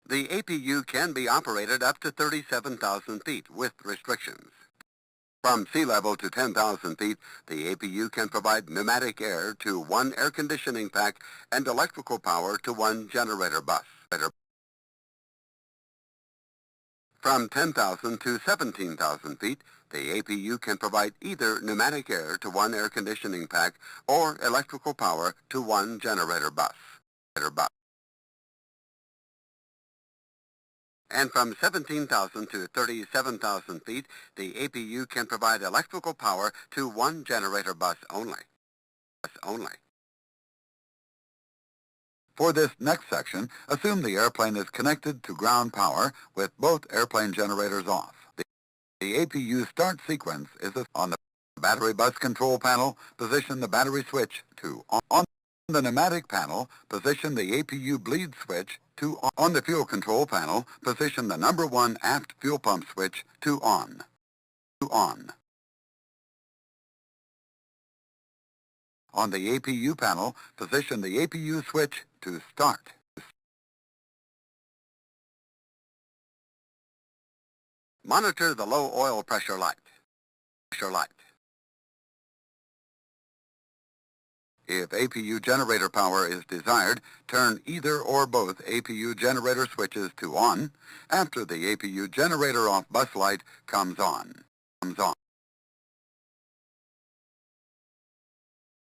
The APU can be operated up to 37,000 feet with restrictions. From sea level to 10,000 feet, the APU can provide pneumatic air to one air conditioning pack and electrical power to one generator bus. From 10,000 to 17,000 feet, the APU can provide either pneumatic air to one air conditioning pack or electrical power to one generator bus. And from 17,000 to 37,000 feet, the APU can provide electrical power to one generator bus only. For this next section, assume the airplane is connected to ground power with both airplane generators off. The APU start sequence is on the battery bus control panel, position the battery switch to on. On the pneumatic panel, position the APU bleed switch to on. On the fuel control panel, position the number 1 aft fuel pump switch to on. On the APU panel, position the APU switch to start. Monitor the low oil pressure light. If APU generator power is desired, turn either or both APU generator switches to on after the APU generator off bus light comes on.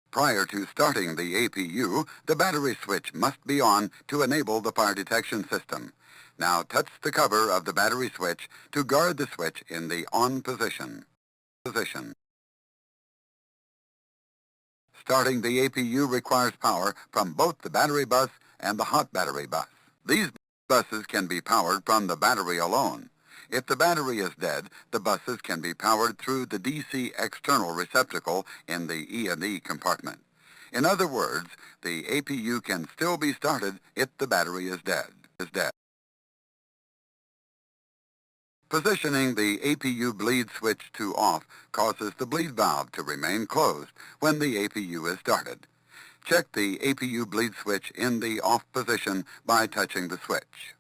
Prior to starting the APU, the battery switch must be on to enable the fire detection system. Now touch the cover of the battery switch to guard the switch in the on position. Starting the APU requires power from both the battery bus and the hot battery bus. These buses can be powered from the battery alone. If the battery is dead, the buses can be powered through the DC external receptacle in the E&E compartment. In other words, the APU can still be started if the battery is dead. Positioning the APU bleed switch to off causes the bleed valve to remain closed when the APU is started. Check the APU bleed switch in the off position by touching the switch.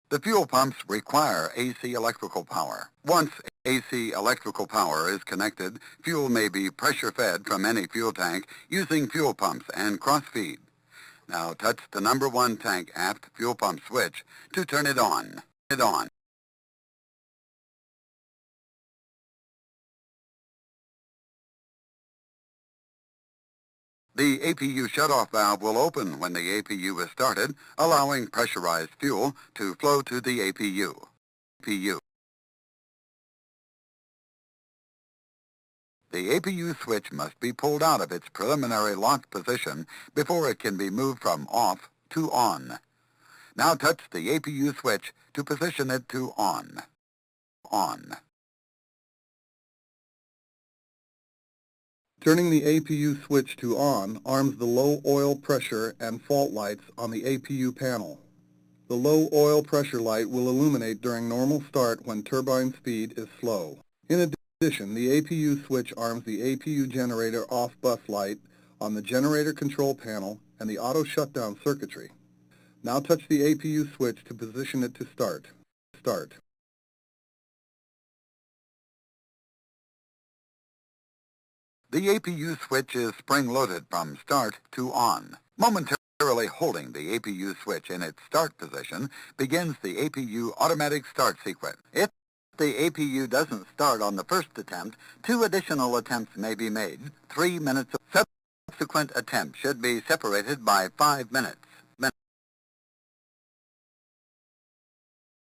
The fuel pumps require AC electrical power. Once AC electrical power is connected, fuel may be pressure-fed from any fuel tank using fuel pumps and cross-feed. Now touch the number 1 tank aft fuel pump switch to turn it on. The APU shutoff valve will open when the APU is started, allowing pressurized fuel to flow to the APU. The APU switch must be pulled out of its preliminary locked position before it can be moved from off to on. Now touch the APU switch to position it to on. Turning the APU switch to on arms the low oil pressure and fault lights on the APU panel. The low oil pressure light will illuminate during normal start when turbine speed is slow. In addition, the APU switch arms the APU generator off bus light on the generator control panel and the auto shutdown circuitry. Now touch the APU switch to position it to start. The APU switch is spring-loaded from start to on. Momentarily holding the APU switch in its start position begins the APU automatic start sequence. If the APU doesn't start on the first attempt, 2 additional attempts may be made. 3 minutes of subsequent attempts should be separated by 5 minutes.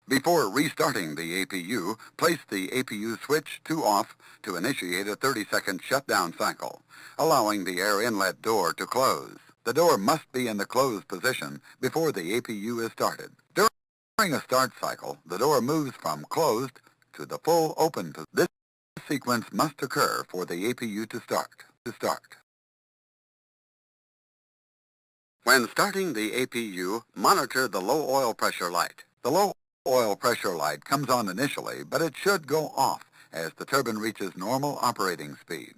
Before restarting the APU, place the APU switch to off to initiate a 30-second shutdown cycle, allowing the air inlet door to close. The door must be in the closed position before the APU is started. During a start cycle, the door moves from closed to the full open position. This sequence must occur for the APU to start. When starting the APU, monitor the low oil pressure light. The low oil pressure light comes on initially, but it should go off as the turbine reaches normal operating speed.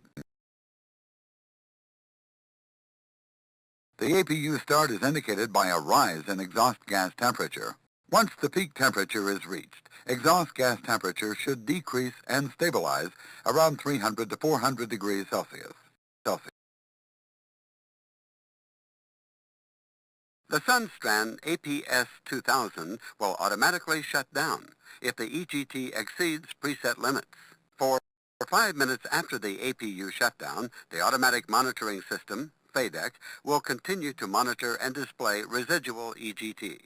The APU start is indicated by a rise in exhaust gas temperature. Once the peak temperature is reached, exhaust gas temperature should decrease and stabilize around 300 to 400 degrees Celsius. The Sunstrand APS 2000 will automatically shut down if the EGT exceeds preset limits. For 5 minutes after the APU shutdown, the automatic monitoring system, FADEC, will continue to monitor and display residual EGT.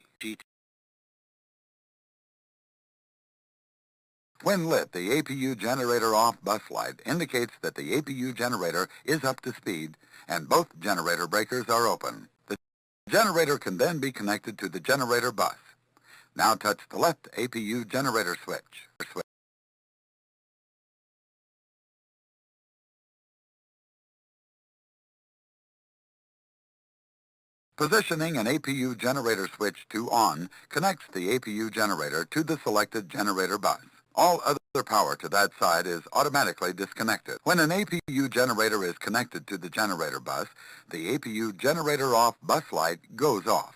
When lit, the APU generator off bus light indicates that the APU generator is up to speed and both generator breakers are open. The generator can then be connected to the generator bus. Now touch the left APU generator switch. Positioning an APU generator switch to on connects the APU generator to the selected generator bus. All other power to that side is automatically disconnected. When an APU generator is connected to the generator bus, the APU generator off bus light goes off.